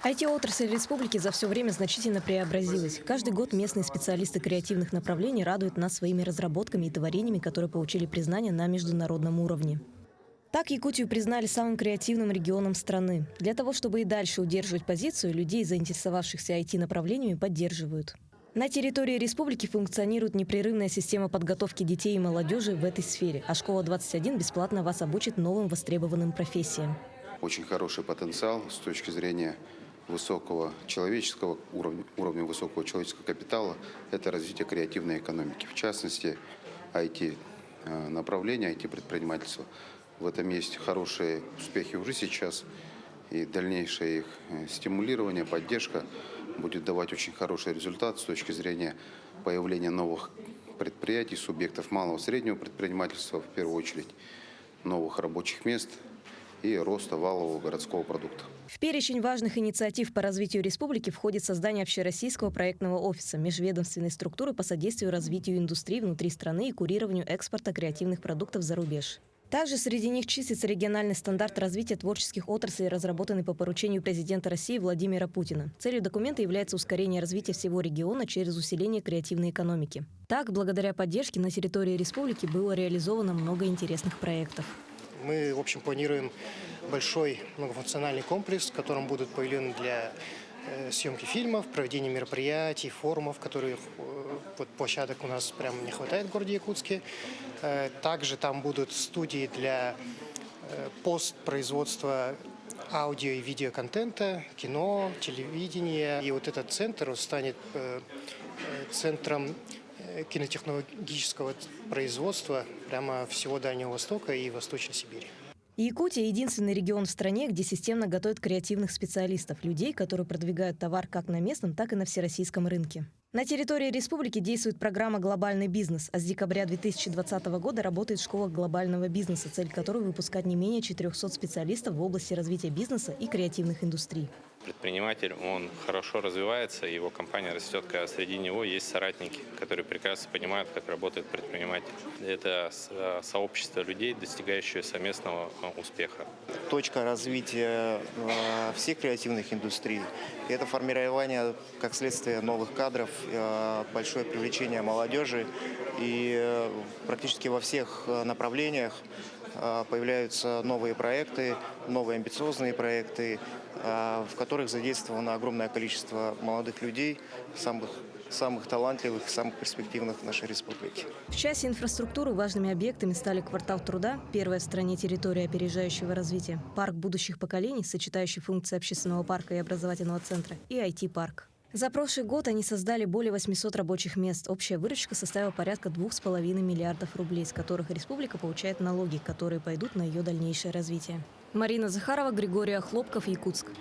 IT-отрасль республики за все время значительно преобразилась. Каждый год местные специалисты креативных направлений радуют нас своими разработками и творениями, которые получили признание на международном уровне. Так Якутию признали самым креативным регионом страны. Для того, чтобы и дальше удерживать позицию, людей, заинтересовавшихся IT-направлениями, поддерживают. На территории республики функционирует непрерывная система подготовки детей и молодежи в этой сфере, а «Школа-21» бесплатно вас обучит новым востребованным профессиям. Очень хороший потенциал с точки зрения высокого человеческого уровня высокого человеческого капитала – это развитие креативной экономики. В частности, IT-направление, IT-предпринимательство. В этом есть хорошие успехи уже сейчас, и дальнейшее их стимулирование, поддержка будет давать очень хороший результат с точки зрения появления новых предприятий, субъектов малого и среднего предпринимательства, в первую очередь, новых рабочих мест и роста валового городского продукта. В перечень важных инициатив по развитию республики входит создание общероссийского проектного офиса, межведомственной структуры по содействию развитию индустрии внутри страны и курированию экспорта креативных продуктов за рубеж. Также среди них числится региональный стандарт развития творческих отраслей, разработанный по поручению президента России Владимира Путина. Целью документа является ускорение развития всего региона через усиление креативной экономики. Так, благодаря поддержке на территории республики было реализовано много интересных проектов. Мы, в общем, планируем большой многофункциональный комплекс, в котором будут павильоны для съемки фильмов, проведения мероприятий, форумов, которых площадок у нас прямо не хватает в городе Якутске. Также там будут студии для постпроизводства аудио и видеоконтента, кино, телевидения. И вот этот центр станет центром кинотехнологического производства прямо всего Дальнего Востока и Восточной Сибири. Якутия – единственный регион в стране, где системно готовят креативных специалистов, людей, которые продвигают товар как на местном, так и на всероссийском рынке. На территории республики действует программа «Глобальный бизнес», а с декабря 2020 года работает школа глобального бизнеса, цель которой – выпускать не менее 400 специалистов в области развития бизнеса и креативных индустрий. Предприниматель, он хорошо развивается, его компания растет, когда среди него есть соратники, которые прекрасно понимают, как работает предприниматель. Это сообщество людей, достигающее совместного успеха. Точка развития всех креативных индустрий – это формирование, как следствие, новых кадров, большое привлечение молодежи. И практически во всех направлениях появляются новые проекты, новые амбициозные проекты, в которых задействовано огромное количество молодых людей, самых талантливых, самых перспективных в нашей республике. В части инфраструктуры важными объектами стали квартал труда, первая в стране территория опережающего развития, парк будущих поколений, сочетающий функции общественного парка и образовательного центра, и IT-парк. За прошлый год они создали более 800 рабочих мест. Общая выручка составила порядка 2,5 миллиардов рублей, с которых республика получает налоги, которые пойдут на ее дальнейшее развитие. Марина Захарова, Григорий Хлопков, Якутск.